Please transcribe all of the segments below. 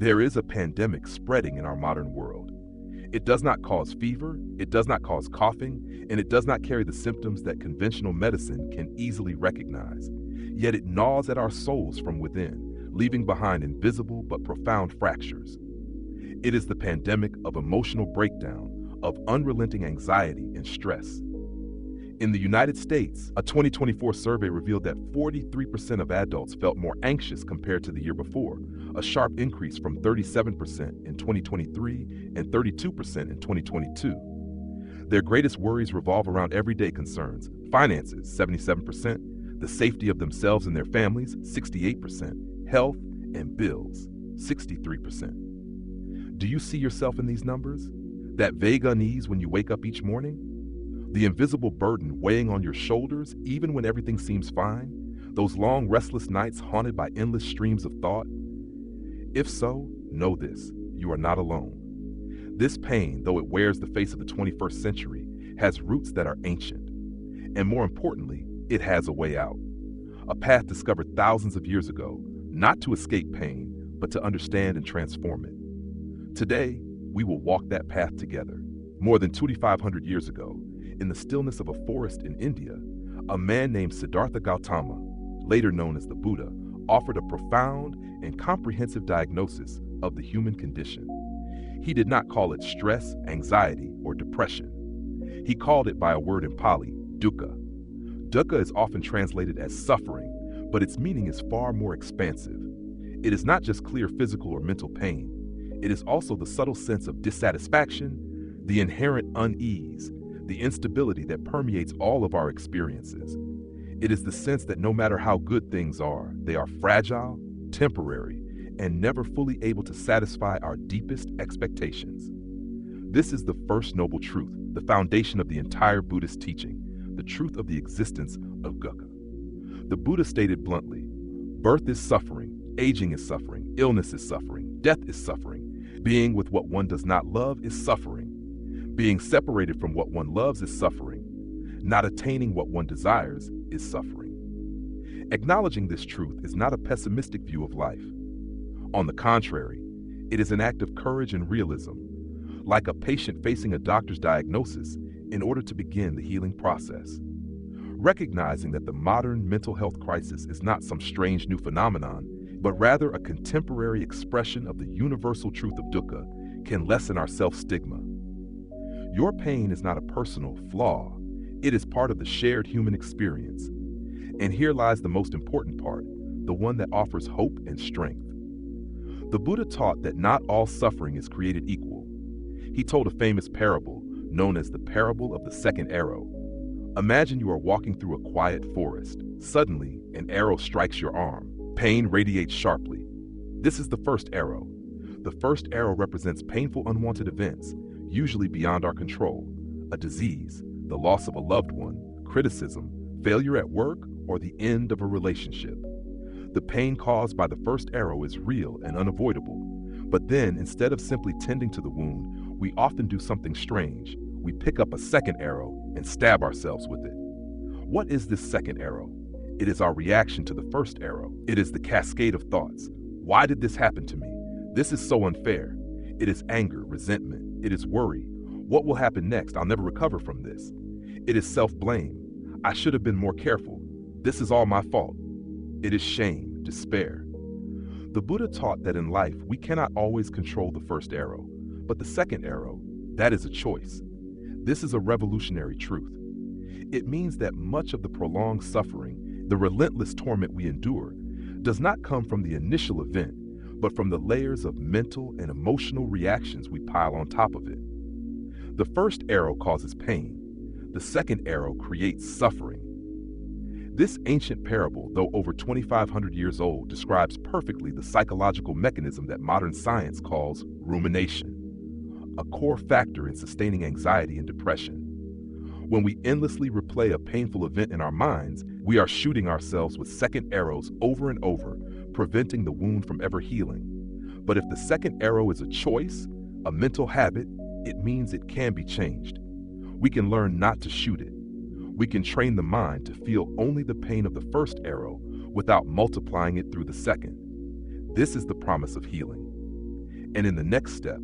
There is a pandemic spreading in our modern world. It does not cause fever, it does not cause coughing, and it does not carry the symptoms that conventional medicine can easily recognize. Yet it gnaws at our souls from within, leaving behind invisible but profound fractures. It is the pandemic of emotional breakdown, of unrelenting anxiety and stress. In the United States, a 2024 survey revealed that 43% of adults felt more anxious compared to the year before, a sharp increase from 37% in 2023 and 32% in 2022. Their greatest worries revolve around everyday concerns: finances, 77%, the safety of themselves and their families, 68%, health, and bills, 63%. Do you see yourself in these numbers? That vague unease when you wake up each morning? The invisible burden weighing on your shoulders even when everything seems fine? Those long, restless nights haunted by endless streams of thought? If so, know this: you are not alone. This pain, though it wears the face of the 21st century, has roots that are ancient. And more importantly, it has a way out. A path discovered thousands of years ago, not to escape pain, but to understand and transform it. Today, we will walk that path together. More than 2,500 years ago, in the stillness of a forest in India, a man named Siddhartha Gautama, later known as the Buddha, offered a profound and comprehensive diagnosis of the human condition. He did not call it stress, anxiety, or depression. He called it by a word in Pali, dukkha. Dukkha is often translated as suffering, but its meaning is far more expansive. It is not just clear physical or mental pain. It is also the subtle sense of dissatisfaction, the inherent unease, the instability that permeates all of our experiences. It is the sense that no matter how good things are, they are fragile, temporary, and never fully able to satisfy our deepest expectations. This is the first noble truth, the foundation of the entire Buddhist teaching, the truth of the existence of dukkha. The Buddha stated bluntly, birth is suffering, aging is suffering, illness is suffering, death is suffering, being with what one does not love is suffering. Being separated from what one loves is suffering. Not attaining what one desires is suffering. Acknowledging this truth is not a pessimistic view of life. On the contrary, it is an act of courage and realism, like a patient facing a doctor's diagnosis in order to begin the healing process. Recognizing that the modern mental health crisis is not some strange new phenomenon, but rather a contemporary expression of the universal truth of dukkha can lessen our self-stigma. Your pain is not a personal flaw. It is part of the shared human experience. And here lies the most important part, the one that offers hope and strength. The Buddha taught that not all suffering is created equal. He told a famous parable known as the parable of the second arrow. Imagine you are walking through a quiet forest. Suddenly, an arrow strikes your arm. Pain radiates sharply. This is the first arrow. The first arrow represents painful unwanted events, usually beyond our control: a disease, the loss of a loved one, criticism, failure at work, or the end of a relationship. The pain caused by the first arrow is real and unavoidable. But then, instead of simply tending to the wound, we often do something strange. We pick up a second arrow and stab ourselves with it. What is this second arrow? It is our reaction to the first arrow. It is the cascade of thoughts. Why did this happen to me? This is so unfair. It is anger, resentment. It is worry. What will happen next? I'll never recover from this. It is self-blame. I should have been more careful. This is all my fault. It is shame, despair. The Buddha taught that in life we cannot always control the first arrow, but the second arrow, that is a choice. This is a revolutionary truth. It means that much of the prolonged suffering, the relentless torment we endure, does not come from the initial event, but from the layers of mental and emotional reactions we pile on top of it. The first arrow causes pain. The second arrow creates suffering. This ancient parable, though over 2,500 years old, describes perfectly the psychological mechanism that modern science calls rumination, a core factor in sustaining anxiety and depression. When we endlessly replay a painful event in our minds, we are shooting ourselves with second arrows over and over, preventing the wound from ever healing. But if the second arrow is a choice, a mental habit, it means it can be changed. We can learn not to shoot it. We can train the mind to feel only the pain of the first arrow without multiplying it through the second. This is the promise of healing. And in the next step,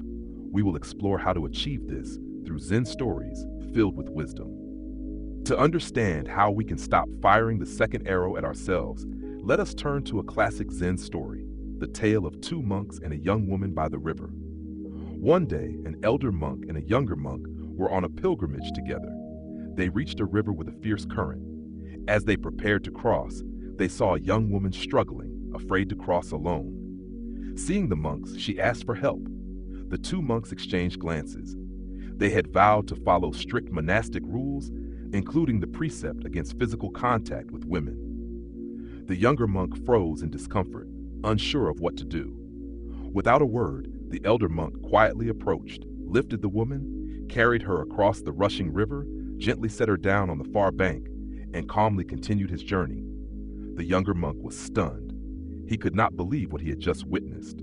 we will explore how to achieve this through Zen stories filled with wisdom. To understand how we can stop firing the second arrow at ourselves, let us turn to a classic Zen story, the tale of two monks and a young woman by the river. One day, an elder monk and a younger monk were on a pilgrimage together. They reached a river with a fierce current. As they prepared to cross, they saw a young woman struggling, afraid to cross alone. Seeing the monks, she asked for help. The two monks exchanged glances. They had vowed to follow strict monastic rules, including the precept against physical contact with women. The younger monk froze in discomfort, unsure of what to do. Without a word, the elder monk quietly approached, lifted the woman, carried her across the rushing river, gently set her down on the far bank, and calmly continued his journey. The younger monk was stunned. He could not believe what he had just witnessed.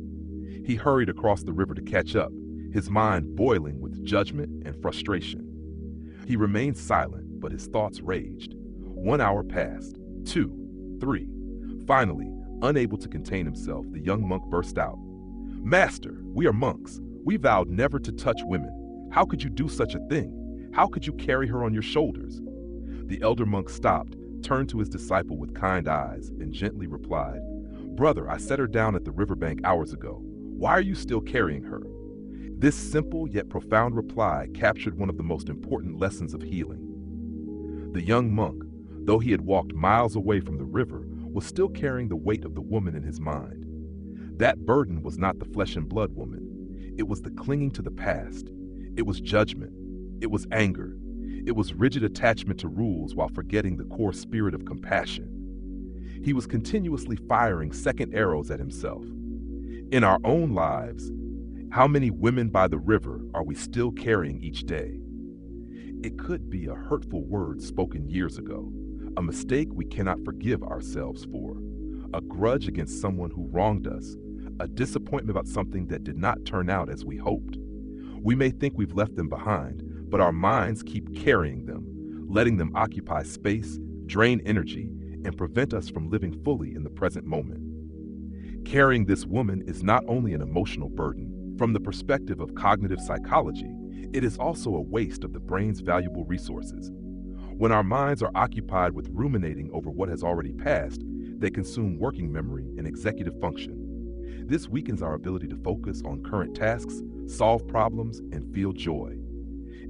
He hurried across the river to catch up, his mind boiling with judgment and frustration. He remained silent, but his thoughts raged. 1 hour passed, 2, 3. Finally, unable to contain himself, the young monk burst out. "Master, we are monks. We vowed never to touch women. How could you do such a thing? How could you carry her on your shoulders?" The elder monk stopped, turned to his disciple with kind eyes, and gently replied, "Brother, I set her down at the riverbank hours ago. Why are you still carrying her?" This simple yet profound reply captured one of the most important lessons of healing. The young monk, though he had walked miles away from the river, was still carrying the weight of the woman in his mind. That burden was not the flesh and blood woman. It was the clinging to the past. It was judgment. It was anger. It was rigid attachment to rules while forgetting the core spirit of compassion. He was continuously firing second arrows at himself. In our own lives, how many women by the river are we still carrying each day? It could be a hurtful word spoken years ago, a mistake we cannot forgive ourselves for, a grudge against someone who wronged us, a disappointment about something that did not turn out as we hoped. We may think we've left them behind, but our minds keep carrying them, letting them occupy space, drain energy, and prevent us from living fully in the present moment. Carrying this woman is not only an emotional burden. From the perspective of cognitive psychology, it is also a waste of the brain's valuable resources. When our minds are occupied with ruminating over what has already passed, they consume working memory and executive function. This weakens our ability to focus on current tasks, solve problems, and feel joy.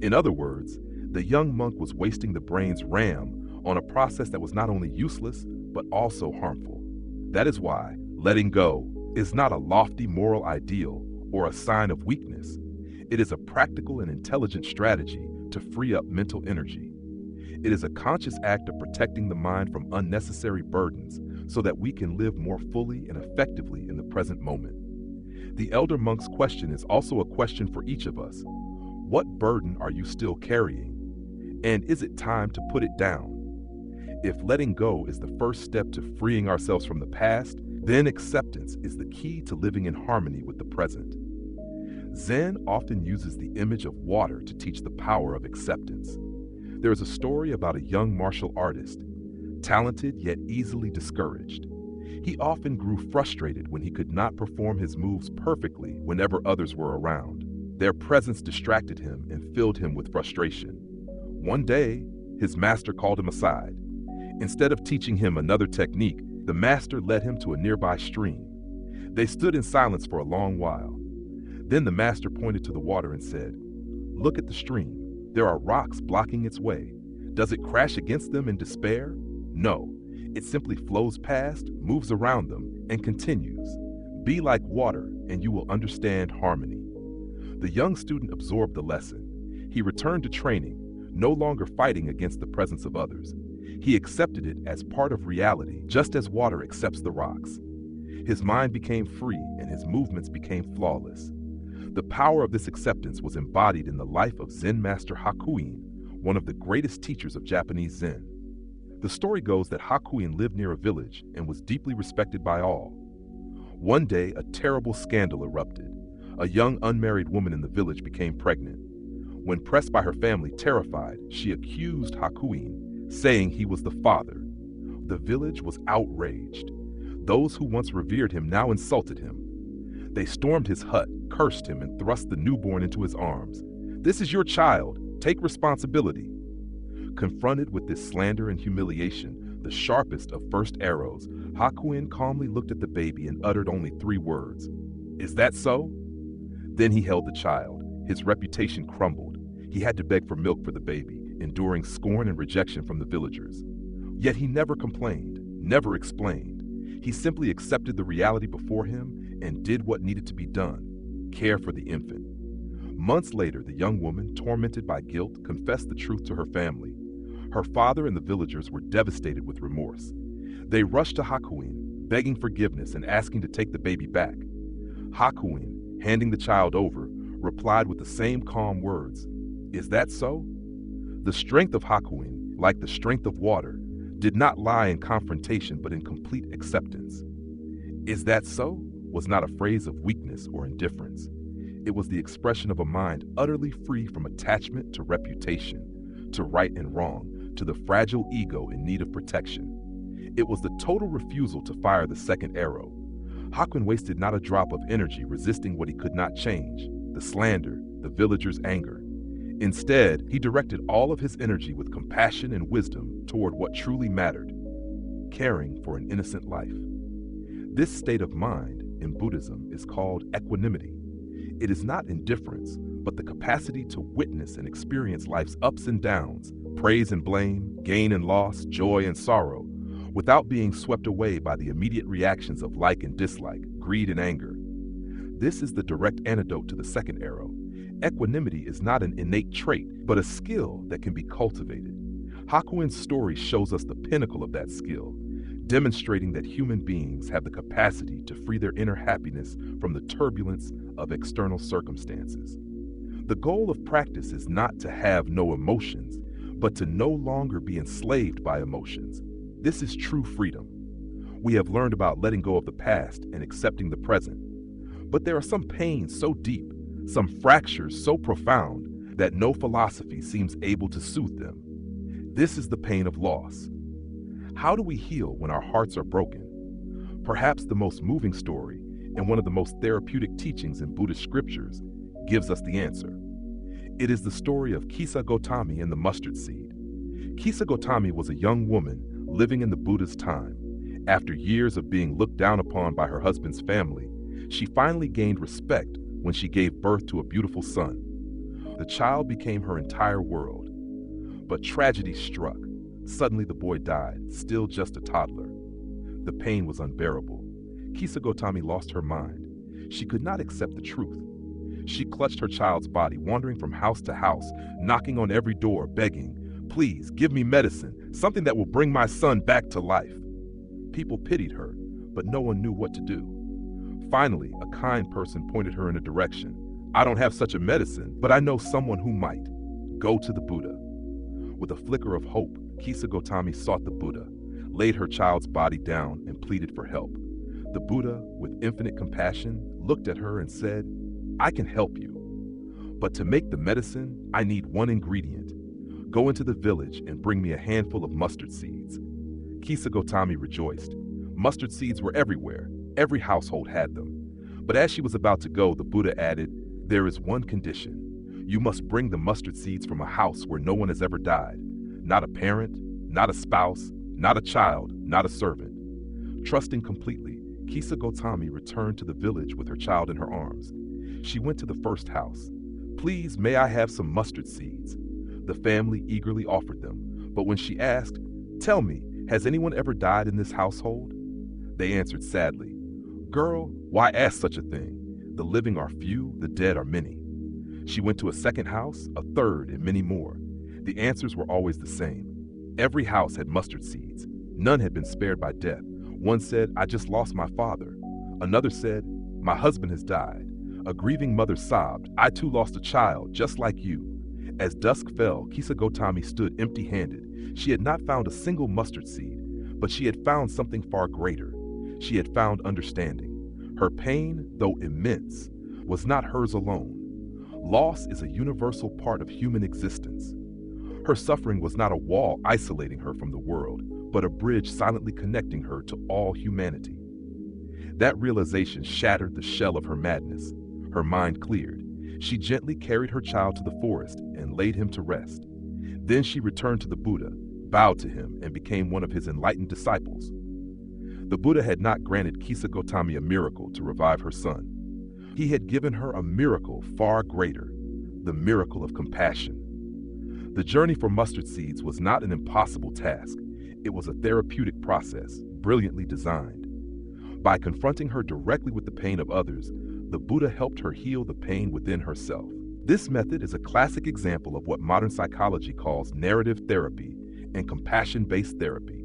In other words, the young monk was wasting the brain's RAM on a process that was not only useless, but also harmful. That is why letting go is not a lofty moral ideal or a sign of weakness. It is a practical and intelligent strategy to free up mental energy. It is a conscious act of protecting the mind from unnecessary burdens so that we can live more fully and effectively in the present moment. The elder monk's question is also a question for each of us. What burden are you still carrying? And is it time to put it down? If letting go is the first step to freeing ourselves from the past, then acceptance is the key to living in harmony with the present. Zen often uses the image of water to teach the power of acceptance. There is a story about a young martial artist, talented yet easily discouraged. He often grew frustrated when he could not perform his moves perfectly whenever others were around. Their presence distracted him and filled him with frustration. One day, his master called him aside. Instead of teaching him another technique, the master led him to a nearby stream. They stood in silence for a long while. Then the master pointed to the water and said, "Look at the stream. There are rocks blocking its way. Does it crash against them in despair? No. It simply flows past, moves around them, and continues. Be like water, and you will understand harmony." The young student absorbed the lesson. He returned to training, no longer fighting against the presence of others. He accepted it as part of reality, just as water accepts the rocks. His mind became free, and his movements became flawless. The power of this acceptance was embodied in the life of Zen master Hakuin, one of the greatest teachers of Japanese Zen. The story goes that Hakuin lived near a village and was deeply respected by all. One day, a terrible scandal erupted. A young unmarried woman in the village became pregnant. When pressed by her family, terrified, she accused Hakuin, saying he was the father. The village was outraged. Those who once revered him now insulted him. They stormed his hut, cursed him, and thrust the newborn into his arms. "This is your child. Take responsibility." Confronted with this slander and humiliation, the sharpest of first arrows, Hakuin calmly looked at the baby and uttered only 3 words. "Is that so?" Then he held the child. His reputation crumbled. He had to beg for milk for the baby, enduring scorn and rejection from the villagers. Yet he never complained, never explained. He simply accepted the reality before him and did what needed to be done: care for the infant. Months later, the young woman, tormented by guilt, confessed the truth to her family. Her father and the villagers were devastated with remorse. They rushed to Hakuin, begging forgiveness and asking to take the baby back. Hakuin, handing the child over, replied with the same calm words, "Is that so?" The strength of Hakuin, like the strength of water, did not lie in confrontation but in complete acceptance. "Is that so?" was not a phrase of weakness or indifference. It was the expression of a mind utterly free from attachment to reputation, to right and wrong, to the fragile ego in need of protection. It was the total refusal to fire the second arrow. Hakuin wasted not a drop of energy resisting what he could not change: the slander, the villagers' anger. Instead, he directed all of his energy with compassion and wisdom toward what truly mattered: caring for an innocent life. This state of mind, in Buddhism, is called equanimity. It is not indifference, but the capacity to witness and experience life's ups and downs, praise and blame, gain and loss, joy and sorrow, without being swept away by the immediate reactions of like and dislike, greed and anger. This is the direct antidote to the second arrow. Equanimity is not an innate trait, but a skill that can be cultivated. Hakuin's story shows us the pinnacle of that skill, demonstrating that human beings have the capacity to free their inner happiness from the turbulence of external circumstances. The goal of practice is not to have no emotions, but to no longer be enslaved by emotions. This is true freedom. We have learned about letting go of the past and accepting the present. But there are some pains so deep, some fractures so profound, that no philosophy seems able to soothe them. This is the pain of loss. How do we heal when our hearts are broken? Perhaps the most moving story and one of the most therapeutic teachings in Buddhist scriptures gives us the answer. It is the story of Kisa Gotami and the mustard seed. Kisa Gotami was a young woman living in the Buddha's time. After years of being looked down upon by her husband's family, she finally gained respect when she gave birth to a beautiful son. The child became her entire world. But tragedy struck. Suddenly the boy died, still just a toddler. The pain was unbearable. Kisa Gotami lost her mind. She could not accept the truth. She clutched her child's body, wandering from house to house, knocking on every door, begging, "Please, give me medicine, something that will bring my son back to life." People pitied her, but no one knew what to do. Finally, a kind person pointed her in a direction. "I don't have such a medicine, but I know someone who might. Go to the Buddha." With a flicker of hope, Kisa Gotami sought the Buddha, laid her child's body down, and pleaded for help. The Buddha, with infinite compassion, looked at her and said, "I can help you. But to make the medicine, I need one ingredient. Go into the village and bring me a handful of mustard seeds." Kisa Gotami rejoiced. Mustard seeds were everywhere. Every household had them. But as she was about to go, the Buddha added, "There is one condition. You must bring the mustard seeds from a house where no one has ever died. Not a parent, not a spouse, not a child, not a servant." Trusting completely, Kisa Gotami returned to the village with her child in her arms. She went to the first house. "Please, may I have some mustard seeds?" The family eagerly offered them, but when she asked, "Tell me, has anyone ever died in this household?" they answered sadly, "Girl, why ask such a thing? The living are few, the dead are many." She went to a second house, a third, and many more. The answers were always the same. Every house had mustard seeds. None had been spared by death. One said, "I just lost my father." Another said, "My husband has died." A grieving mother sobbed, "I too lost a child, just like you." As dusk fell, Kisa Gotami stood empty-handed. She had not found a single mustard seed, but she had found something far greater. She had found understanding. Her pain, though immense, was not hers alone. Loss is a universal part of human existence. Her suffering was not a wall isolating her from the world, but a bridge silently connecting her to all humanity. That realization shattered the shell of her madness. Her mind cleared. She gently carried her child to the forest and laid him to rest. Then she returned to the Buddha, bowed to him, and became one of his enlightened disciples. The Buddha had not granted Kisa Gotami a miracle to revive her son. He had given her a miracle far greater, the miracle of compassion. The journey for mustard seeds was not an impossible task. It was a therapeutic process, brilliantly designed. By confronting her directly with the pain of others, the Buddha helped her heal the pain within herself. This method is a classic example of what modern psychology calls narrative therapy and compassion-based therapy.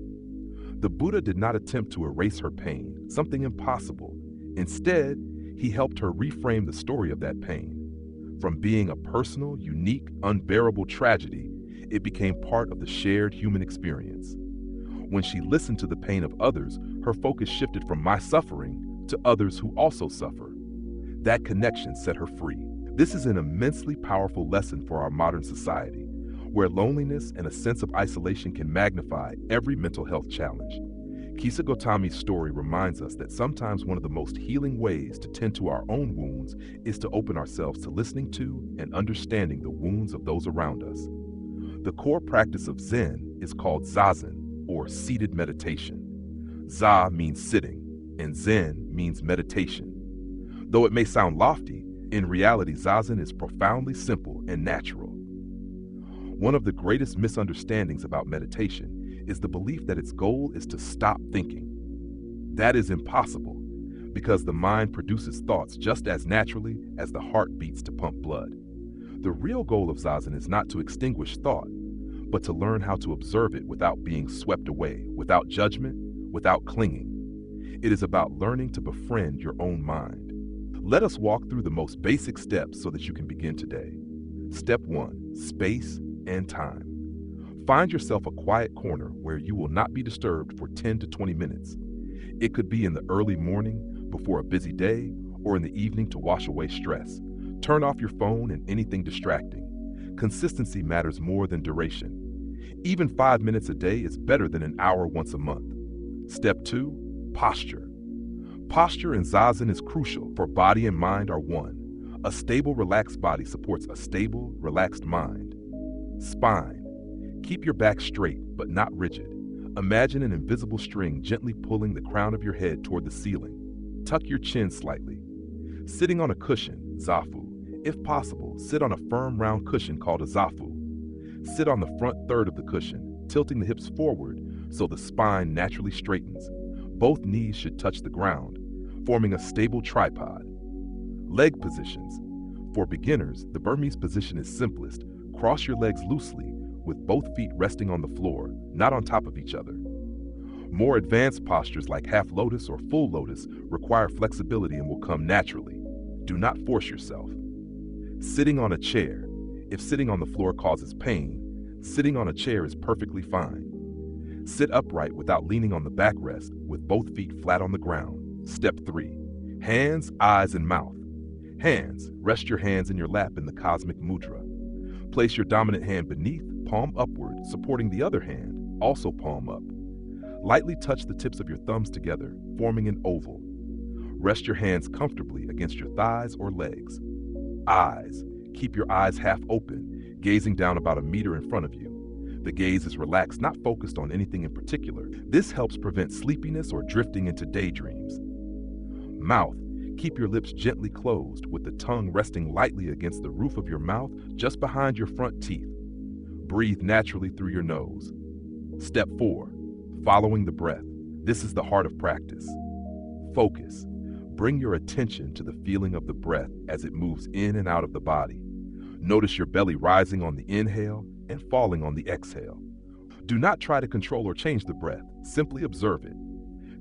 The Buddha did not attempt to erase her pain, something impossible. Instead, he helped her reframe the story of that pain. From being a personal, unique, unbearable tragedy, it became part of the shared human experience. When she listened to the pain of others, her focus shifted from my suffering to others who also suffer. That connection set her free. This is an immensely powerful lesson for our modern society, where loneliness and a sense of isolation can magnify every mental health challenge. Kisa Gotami's story reminds us that sometimes one of the most healing ways to tend to our own wounds is to open ourselves to listening to and understanding the wounds of those around us. The core practice of Zen is called Zazen, or seated meditation. Za means sitting, and Zen means meditation. Though it may sound lofty, in reality, Zazen is profoundly simple and natural. One of the greatest misunderstandings about meditation is the belief that its goal is to stop thinking. That is impossible, because the mind produces thoughts just as naturally as the heart beats to pump blood. The real goal of Zazen is not to extinguish thought, but to learn how to observe it without being swept away, without judgment, without clinging. It is about learning to befriend your own mind. Let us walk through the most basic steps so that you can begin today. Step 1, space and time. Find yourself a quiet corner where you will not be disturbed for 10 to 20 minutes. It could be in the early morning, before a busy day, or in the evening to wash away stress. Turn off your phone and anything distracting. Consistency matters more than duration. Even 5 minutes a day is better than an hour once a month. Step 2, posture. Posture in Zazen is crucial, for body and mind are one. A stable, relaxed body supports a stable, relaxed mind. Spine. Keep your back straight, but not rigid. Imagine an invisible string gently pulling the crown of your head toward the ceiling. Tuck your chin slightly. Sitting on a cushion, Zafu. If possible, sit on a firm round cushion called a Zafu. Sit on the front third of the cushion, tilting the hips forward so the spine naturally straightens. Both knees should touch the ground, forming a stable tripod. Leg positions. For beginners, the Burmese position is simplest. Cross your legs loosely, with both feet resting on the floor, not on top of each other. More advanced postures like half lotus or full lotus require flexibility and will come naturally. Do not force yourself. Sitting on a chair. If sitting on the floor causes pain, sitting on a chair is perfectly fine. Sit upright without leaning on the backrest, with both feet flat on the ground. Step 3. Hands, eyes, and mouth. Hands. Rest your hands in your lap in the cosmic mudra. Place your dominant hand beneath, palm upward, supporting the other hand, also palm up. Lightly touch the tips of your thumbs together, forming an oval. Rest your hands comfortably against your thighs or legs. Eyes. Keep your eyes half open, gazing down about a meter in front of you. The gaze is relaxed, not focused on anything in particular. This helps prevent sleepiness or drifting into daydreams. Mouth. Keep your lips gently closed, with the tongue resting lightly against the roof of your mouth, just behind your front teeth. Breathe naturally through your nose. Step 4. Following the breath. This is the heart of practice. Focus. Bring your attention to the feeling of the breath as it moves in and out of the body. Notice your belly rising on the inhale and falling on the exhale. Do not try to control or change the breath. Simply observe it.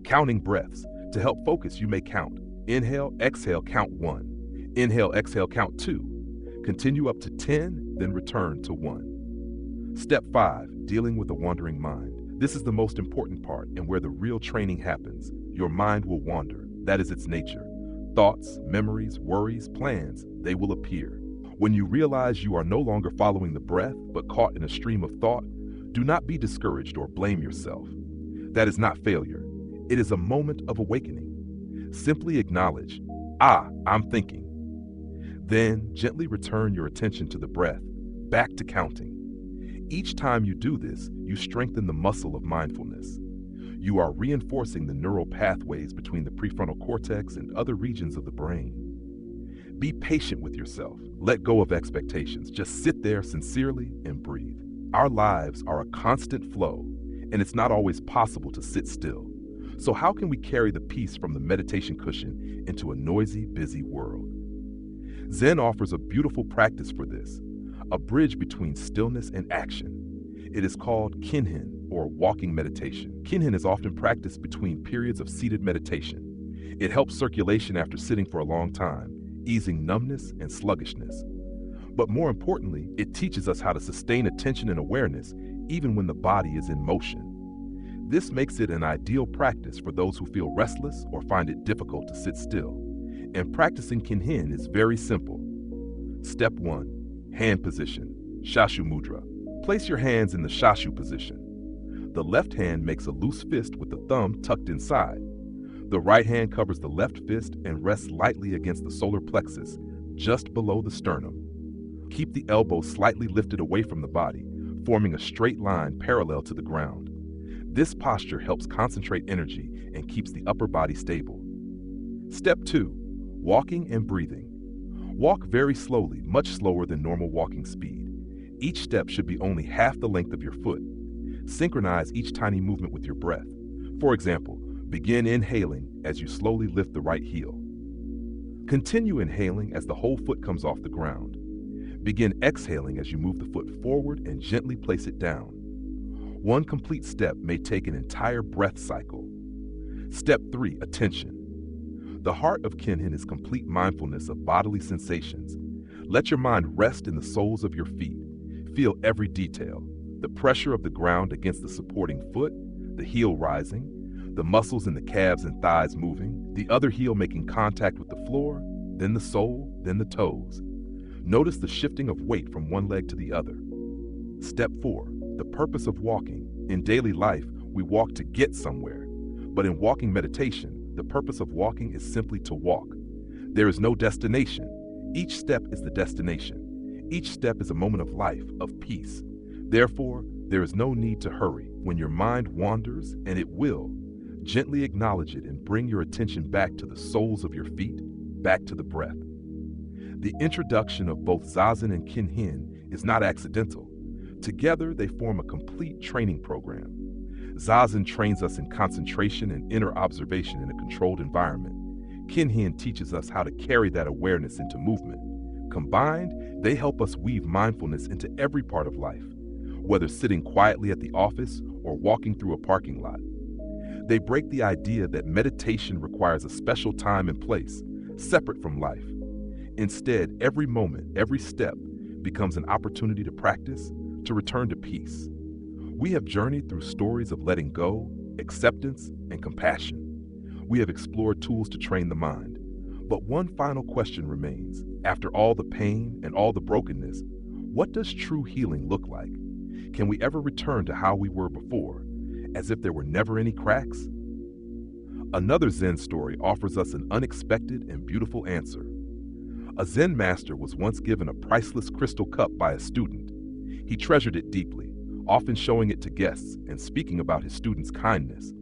Counting breaths. To help focus, you may count. Inhale, exhale, count 1. Inhale, exhale, count 2. Continue up to 10, then return to 1. Step 5. Dealing with a wandering mind. This is the most important part and where the real training happens. Your mind will wander. That is its nature. Thoughts, memories, worries, plans, they will appear. When you realize you are no longer following the breath, but caught in a stream of thought, do not be discouraged or blame yourself. That is not failure. It is a moment of awakening. Simply acknowledge, ah, I'm thinking. Then gently return your attention to the breath, back to counting. Each time you do this, you strengthen the muscle of mindfulness. You are reinforcing the neural pathways between the prefrontal cortex and other regions of the brain. Be patient with yourself. Let go of expectations. Just sit there sincerely and breathe. Our lives are a constant flow, and it's not always possible to sit still. So how can we carry the peace from the meditation cushion into a noisy, busy world? Zen offers a beautiful practice for this, a bridge between stillness and action. It is called kinhin, or walking meditation. Kinhin is often practiced between periods of seated meditation. It helps circulation after sitting for a long time, easing numbness and sluggishness. But more importantly, it teaches us how to sustain attention and awareness even when the body is in motion. This makes it an ideal practice for those who feel restless or find it difficult to sit still. And practicing kinhin is very simple. Step 1. Hand position, Shashu Mudra. Place your hands in the Shashu position. The left hand makes a loose fist with the thumb tucked inside. The right hand covers the left fist and rests lightly against the solar plexus, just below the sternum. Keep the elbow slightly lifted away from the body, forming a straight line parallel to the ground. This posture helps concentrate energy and keeps the upper body stable. Step 2. Walking and breathing. Walk very slowly, much slower than normal walking speed. Each step should be only half the length of your foot. Synchronize each tiny movement with your breath. For example, begin inhaling as you slowly lift the right heel. Continue inhaling as the whole foot comes off the ground. Begin exhaling as you move the foot forward and gently place it down. One complete step may take an entire breath cycle. Step 3. Attention. The heart of kinhin is complete mindfulness of bodily sensations. Let your mind rest in the soles of your feet. Feel every detail. The pressure of the ground against the supporting foot, the heel rising, the muscles in the calves and thighs moving, the other heel making contact with the floor, then the sole, then the toes. Notice the shifting of weight from one leg to the other. Step 4. The purpose of walking. In daily life, we walk to get somewhere. But in walking meditation, the purpose of walking is simply to walk. There is no destination. Each step is the destination. Each step is a moment of life, of peace. Therefore, there is no need to hurry. When your mind wanders, and it will, gently acknowledge it and bring your attention back to the soles of your feet, back to the breath. The introduction of both Zazen and Kinhin is not accidental. Together, they form a complete training program. Zazen trains us in concentration and inner observation in a controlled environment. Kinhin teaches us how to carry that awareness into movement. Combined, they help us weave mindfulness into every part of life, whether sitting quietly at the office or walking through a parking lot. They break the idea that meditation requires a special time and place, separate from life. Instead, every moment, every step becomes an opportunity to practice, to return to peace. We have journeyed through stories of letting go, acceptance, and compassion. We have explored tools to train the mind. But one final question remains. After all the pain and all the brokenness, what does true healing look like? Can we ever return to how we were before, as if there were never any cracks? Another Zen story offers us an unexpected and beautiful answer. A Zen master was once given a priceless crystal cup by a student. He treasured it deeply, often showing it to guests and speaking about his students' kindness.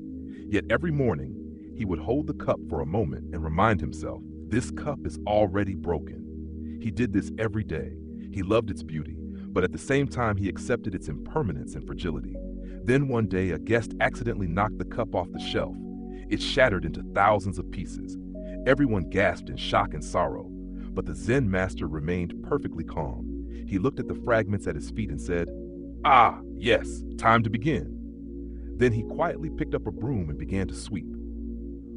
Yet every morning, he would hold the cup for a moment and remind himself, this cup is already broken. He did this every day. He loved its beauty, but at the same time he accepted its impermanence and fragility. Then one day, a guest accidentally knocked the cup off the shelf. It shattered into thousands of pieces. Everyone gasped in shock and sorrow, but the Zen master remained perfectly calm. He looked at the fragments at his feet and said, "Ah, yes, time to begin." Then he quietly picked up a broom and began to sweep.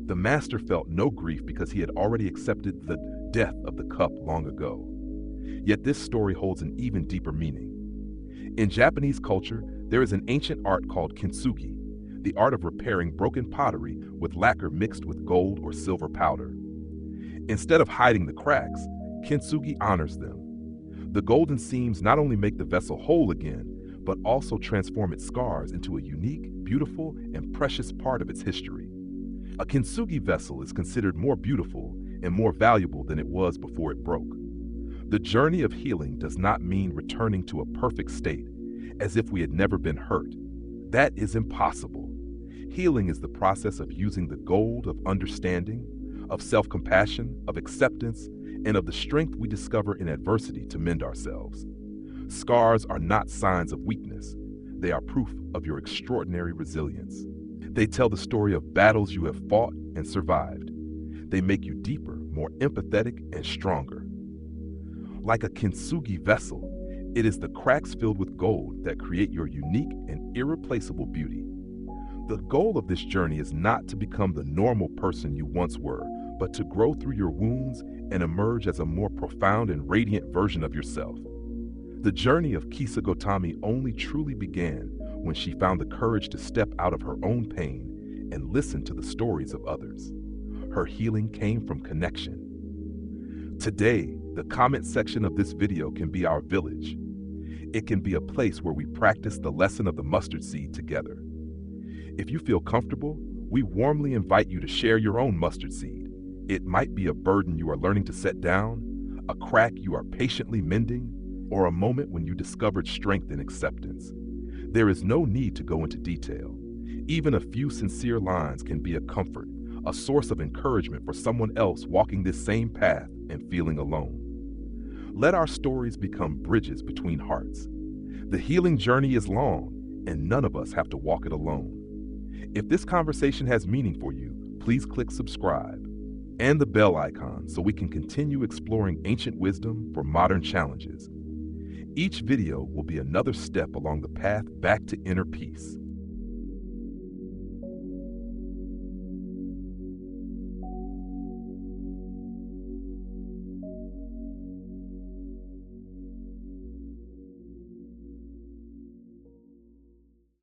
The master felt no grief because he had already accepted the death of the cup long ago. Yet this story holds an even deeper meaning. In Japanese culture, there is an ancient art called kintsugi, the art of repairing broken pottery with lacquer mixed with gold or silver powder. Instead of hiding the cracks, kintsugi honors them. The golden seams not only make the vessel whole again, but also transform its scars into a unique, beautiful, and precious part of its history. A kintsugi vessel is considered more beautiful and more valuable than it was before it broke. The journey of healing does not mean returning to a perfect state, as if we had never been hurt. That is impossible. Healing is the process of using the gold of understanding, of self-compassion, of acceptance, and of the strength we discover in adversity to mend ourselves. Scars are not signs of weakness. They are proof of your extraordinary resilience. They tell the story of battles you have fought and survived. They make you deeper, more empathetic, and stronger. Like a kintsugi vessel, it is the cracks filled with gold that create your unique and irreplaceable beauty. The goal of this journey is not to become the normal person you once were, but to grow through your wounds and emerge as a more profound and radiant version of yourself. The journey of Kisa Gotami only truly began when she found the courage to step out of her own pain and listen to the stories of others. Her healing came from connection. Today, the comment section of this video can be our village. It can be a place where we practice the lesson of the mustard seed together. If you feel comfortable, we warmly invite you to share your own mustard seed. It might be a burden you are learning to set down, a crack you are patiently mending, or a moment when you discovered strength and acceptance. There is no need to go into detail. Even a few sincere lines can be a comfort, a source of encouragement for someone else walking this same path and feeling alone. Let our stories become bridges between hearts. The healing journey is long, and none of us have to walk it alone. If this conversation has meaning for you, please click subscribe and the bell icon so we can continue exploring ancient wisdom for modern challenges. Each video will be another step along the path back to inner peace.